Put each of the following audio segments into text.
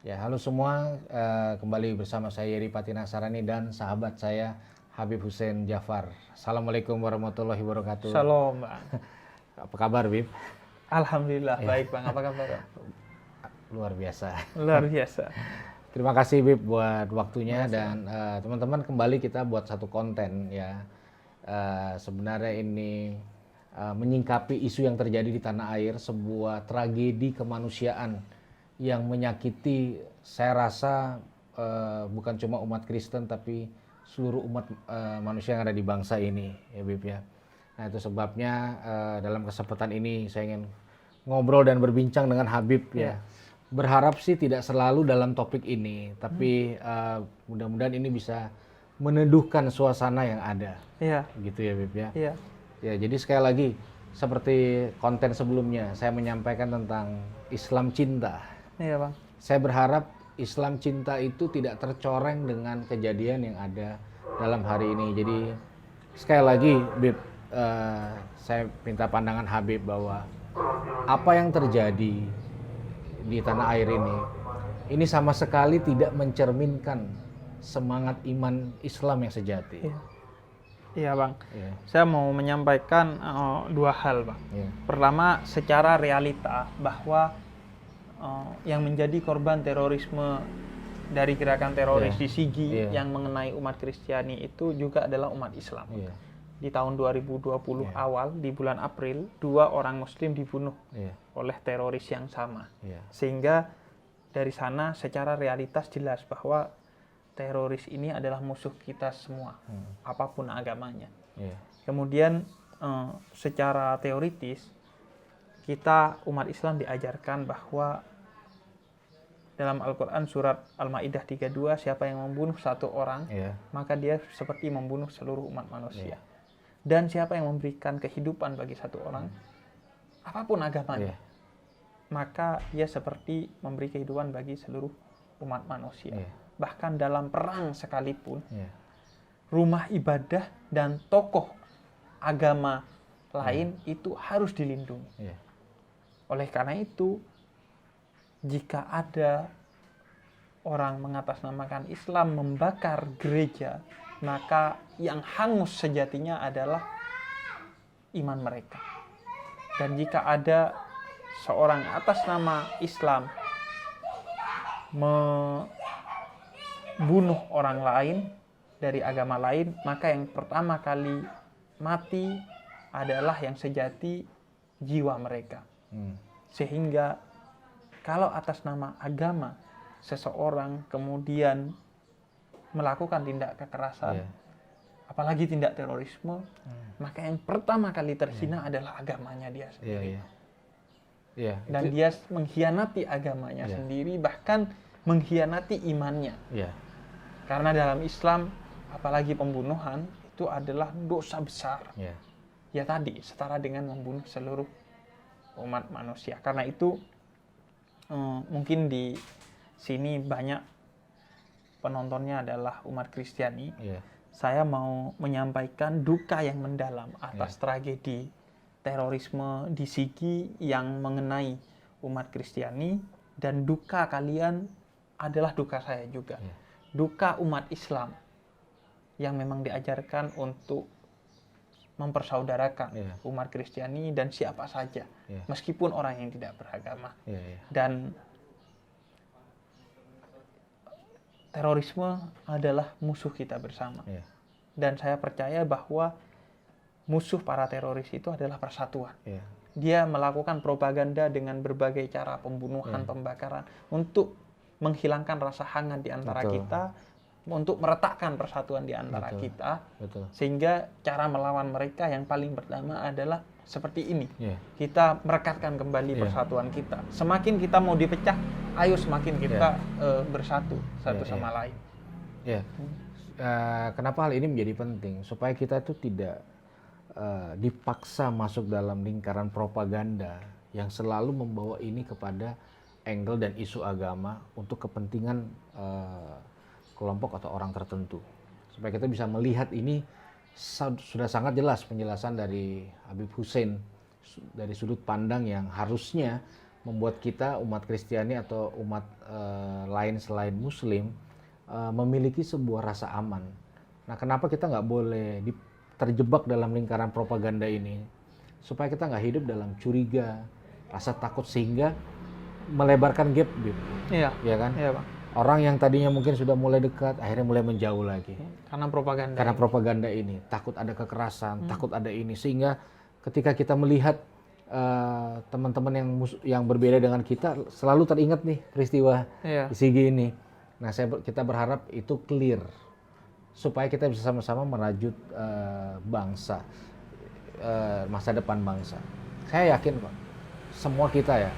Ya, halo semua, kembali bersama saya Yeri Patinasarani dan sahabat saya Habib Hussein Jafar. Assalamualaikum warahmatullahi wabarakatuh. Shalom, Bang. Apa kabar, Bib? Alhamdulillah, baik, Bang. Apa kabar, Bang? Luar biasa. Luar biasa. Terima kasih, Bib, buat waktunya. Terima kasih, Dan teman-teman, kembali kita buat satu konten ya. Sebenarnya ini menyingkapi isu yang terjadi di tanah air, sebuah tragedi kemanusiaan yang menyakiti, saya rasa bukan cuma umat Kristen tapi seluruh umat manusia yang ada di bangsa ini, ya Bib ya. Nah, itu sebabnya dalam kesempatan ini saya ingin ngobrol dan berbincang dengan Habib ya. Berharap sih tidak selalu dalam topik ini, tapi mudah-mudahan ini bisa meneduhkan suasana yang ada. Iya. Gitu ya, Bib ya. Iya. Ya, jadi sekali lagi seperti konten sebelumnya saya menyampaikan tentang Islam cinta. Iya, Bang. Saya berharap Islam cinta itu tidak tercoreng dengan kejadian yang ada dalam hari ini. Jadi sekali lagi, Bib, saya minta pandangan Habib bahwa apa yang terjadi di tanah air ini sama sekali tidak mencerminkan semangat iman Islam yang sejati. Iya. Iya, Bang. Ya. Saya mau menyampaikan dua hal, Bang. Ya. Pertama, secara realita bahwa yang menjadi korban terorisme dari gerakan teroris di Sigi yang mengenai umat Kristiani itu juga adalah umat Islam. Di tahun 2020 awal, di bulan April, 2 orang Muslim dibunuh oleh teroris yang sama. Sehingga dari sana secara realitas jelas bahwa teroris ini adalah musuh kita semua, apapun agamanya. Kemudian secara teoritis, kita umat Islam diajarkan bahwa dalam Al-Quran surat Al-Ma'idah 32, siapa yang membunuh satu orang, maka dia seperti membunuh seluruh umat manusia. Dan siapa yang memberikan kehidupan bagi satu orang, apapun agamanya, maka dia seperti memberi kehidupan bagi seluruh umat manusia. Bahkan dalam perang sekalipun, rumah ibadah dan tokoh agama lain itu harus dilindungi. Oleh karena itu, jika ada orang mengatasnamakan Islam membakar gereja, maka yang hangus sejatinya adalah iman mereka. Dan jika ada seorang atas nama Islam membunuh orang lain dari agama lain, maka yang pertama kali mati adalah yang sejati jiwa mereka. Sehingga kalau atas nama agama seseorang kemudian melakukan tindak kekerasan, apalagi tindak terorisme, maka yang pertama kali terhina adalah agamanya dia sendiri. Dan dia mengkhianati agamanya sendiri, bahkan mengkhianati imannya. Karena dalam Islam, apalagi pembunuhan, itu adalah dosa besar. Ya tadi, setara dengan membunuh seluruh umat manusia. Karena itu, mungkin di sini banyak penontonnya adalah umat Kristiani. Saya mau menyampaikan duka yang mendalam atas tragedi terorisme di Sigi yang mengenai umat Kristiani, dan duka kalian adalah duka saya juga. Duka umat Islam yang memang diajarkan untuk mempersaudarakan umat Kristiani dan siapa saja, meskipun orang yang tidak beragama. Dan terorisme adalah musuh kita bersama. Dan saya percaya bahwa musuh para teroris itu adalah persatuan. Dia melakukan propaganda dengan berbagai cara, pembunuhan, pembakaran, untuk menghilangkan rasa hangat di antara kita, untuk meretakkan persatuan di antara kita. Sehingga cara melawan mereka yang paling pertama adalah seperti ini. Kita merekatkan kembali persatuan kita. Semakin kita mau dipecah, ayo semakin kita bersatu satu sama lain. Kenapa hal ini menjadi penting? Supaya kita itu tidak dipaksa masuk dalam lingkaran propaganda yang selalu membawa ini kepada angle dan isu agama untuk kepentingan kelompok atau orang tertentu. Supaya kita bisa melihat ini sudah sangat jelas penjelasan dari Habib Hussein dari sudut pandang yang harusnya membuat kita umat Kristiani atau umat lain selain Muslim memiliki sebuah rasa aman. Nah, kenapa kita nggak boleh terjebak dalam lingkaran propaganda ini? Supaya kita nggak hidup dalam curiga, rasa takut, sehingga melebarkan gap, Iya. Ya kan? Iya, Bang. Orang yang tadinya mungkin sudah mulai dekat, akhirnya mulai menjauh lagi. Karena propaganda. Karena propaganda ini, takut ada kekerasan, takut ada ini, sehingga ketika kita melihat teman-teman yang berbeda dengan kita, selalu teringat nih peristiwa di Sigi ini. Nah, kita berharap itu clear, supaya kita bisa sama-sama merajut bangsa, masa depan bangsa. Saya yakin kok, semua kita ya,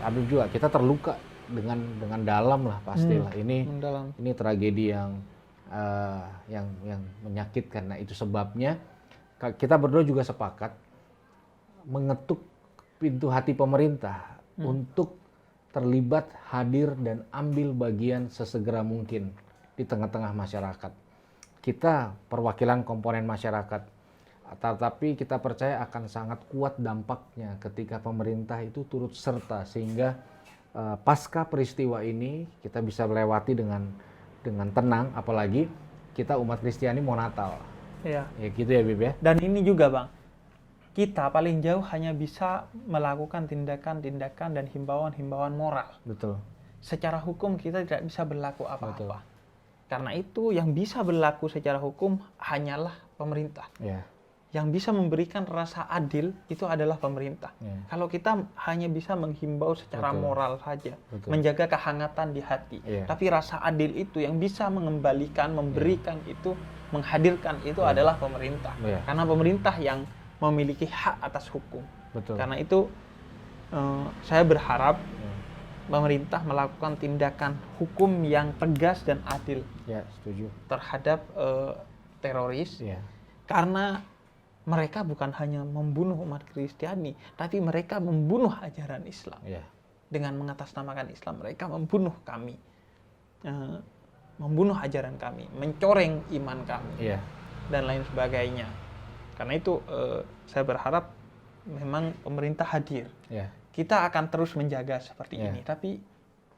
Habib juga, kita terluka dengan dalam lah pastilah. Ini tragedi yang menyakitkan. Nah, itu sebabnya kita berdua juga sepakat mengetuk pintu hati pemerintah untuk terlibat, hadir, dan ambil bagian sesegera mungkin di tengah-tengah masyarakat. Kita perwakilan komponen masyarakat, tetapi kita percaya akan sangat kuat dampaknya ketika pemerintah itu turut serta, sehingga pasca peristiwa ini kita bisa melewati dengan tenang, apalagi kita umat Kristiani mau Natal. Iya. Ya gitu ya, Bib ya. Dan ini juga, Bang, kita paling jauh hanya bisa melakukan tindakan-tindakan dan himbauan-himbauan moral. Betul. Secara hukum kita tidak bisa berlaku apa-apa. Betul. Karena itu yang bisa berlaku secara hukum hanyalah pemerintah. Ya. Yang bisa memberikan rasa adil itu adalah pemerintah. Ya. Kalau kita hanya bisa menghimbau secara moral saja, menjaga kehangatan di hati. Ya. Tapi rasa adil itu yang bisa mengembalikan, memberikan itu, menghadirkan itu adalah pemerintah. Ya. Karena pemerintah yang memiliki hak atas hukum. Betul. Karena itu saya berharap pemerintah melakukan tindakan hukum yang tegas dan adil. Ya, setuju. Terhadap teroris. Ya. Karena mereka bukan hanya membunuh umat Kristiani, tapi mereka membunuh ajaran Islam. Ya. Dengan mengatasnamakan Islam, mereka membunuh kami, membunuh ajaran kami, mencoreng iman kami, dan lain sebagainya. Karena itu saya berharap memang pemerintah hadir. Kita akan terus menjaga seperti ini, tapi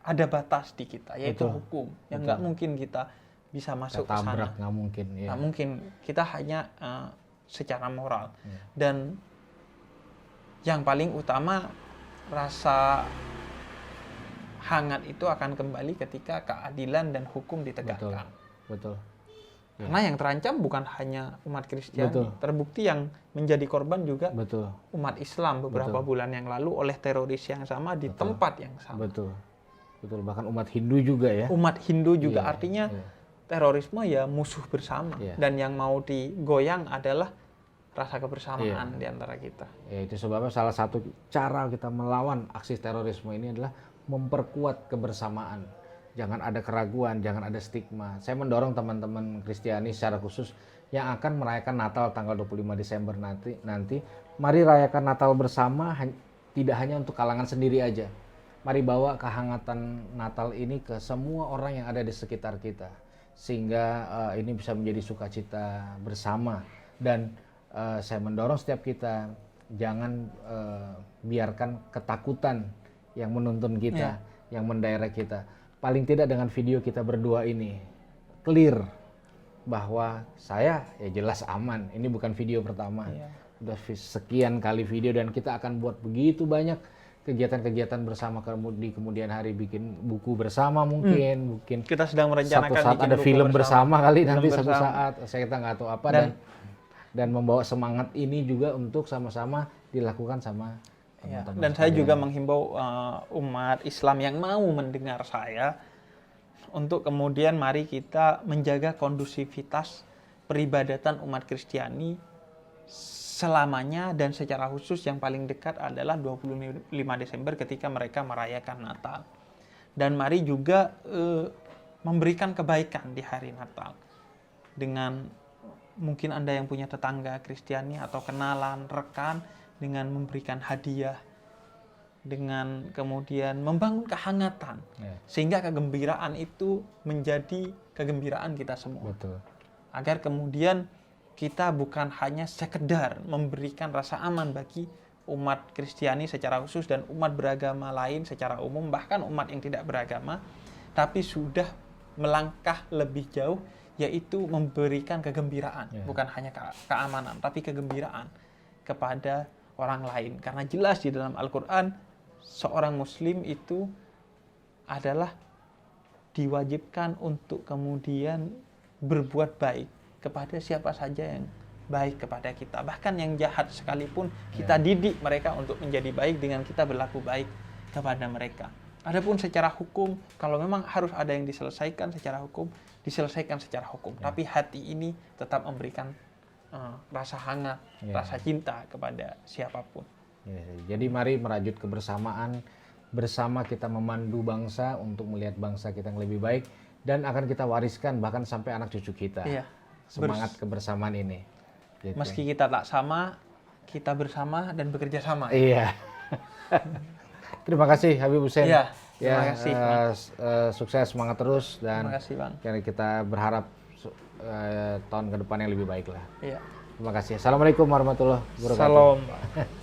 ada batas di kita, yaitu hukum. Yang nggak mungkin kita bisa masuk ke sana. Nggak mungkin. Nggak mungkin. Kita hanya secara moral. Dan yang paling utama, rasa hangat itu akan kembali ketika keadilan dan hukum ditegakkan. Betul. Karena yang terancam bukan hanya umat Kristiani. Terbukti yang menjadi korban juga umat Islam beberapa bulan yang lalu oleh teroris yang sama di tempat yang sama. Betul. Bahkan umat Hindu juga ya. Umat Hindu juga, artinya terorisme ya musuh bersama. Dan yang mau digoyang adalah rasa kebersamaan di antara kita. Ya, itu sebabnya salah satu cara kita melawan aksi terorisme ini adalah memperkuat kebersamaan. Jangan ada keraguan, jangan ada stigma. Saya mendorong teman-teman Kristiani secara khusus yang akan merayakan Natal tanggal 25 Desember nanti, mari rayakan Natal bersama, tidak hanya untuk kalangan sendiri aja. Mari bawa kehangatan Natal ini ke semua orang yang ada di sekitar kita, sehingga ini bisa menjadi sukacita bersama. Dan saya mendorong setiap kita jangan biarkan ketakutan yang menuntun kita, yang mendirect kita. Paling tidak dengan video kita berdua ini clear bahwa saya ya jelas aman. Ini bukan video pertama. Udah sekian kali video, dan kita akan buat begitu banyak kegiatan-kegiatan bersama di kemudian hari, bikin buku bersama mungkin kita sedang merencanakan satu saat ada film bersama kali nanti suatu saat, kita nggak tahu apa, dan membawa semangat ini juga untuk sama-sama dilakukan sama teman-teman. Dan saya juga menghimbau umat Islam yang mau mendengar saya untuk kemudian mari kita menjaga kondusivitas peribadatan umat Kristiani selamanya, dan secara khusus yang paling dekat adalah 25 Desember ketika mereka merayakan Natal. Dan mari juga memberikan kebaikan di hari Natal. Dengan mungkin Anda yang punya tetangga Kristiani atau kenalan, rekan, dengan memberikan hadiah, dengan kemudian membangun kehangatan, sehingga kegembiraan itu menjadi kegembiraan kita semua. Agar kemudian kita bukan hanya sekedar memberikan rasa aman bagi umat Kristiani secara khusus dan umat beragama lain secara umum, bahkan umat yang tidak beragama, tapi sudah melangkah lebih jauh, yaitu memberikan kegembiraan, bukan hanya keamanan, tapi kegembiraan kepada orang lain. Karena jelas di dalam Al-Quran, seorang muslim itu adalah diwajibkan untuk kemudian berbuat baik kepada siapa saja yang baik kepada kita. Bahkan yang jahat sekalipun kita didik mereka untuk menjadi baik dengan kita berlaku baik kepada mereka. Adapun secara hukum, kalau memang harus ada yang diselesaikan secara hukum, diselesaikan secara hukum. Tapi hati ini tetap memberikan rasa hangat, rasa cinta kepada siapapun. Jadi mari merajut kebersamaan, bersama kita memandu bangsa untuk melihat bangsa kita yang lebih baik, dan akan kita wariskan bahkan sampai anak cucu kita. Semangat kebersamaan ini. Gitu. Meski kita tak sama, kita bersama dan bekerja sama. Iya. Terima kasih Habib Hussein. Iya, terima kasih. Sukses, semangat terus, dan Terima kasih, Bang. Kita berharap tahun ke depan yang lebih baik lah. Iya. Terima kasih. Assalamualaikum warahmatullahi wabarakatuh. Salam.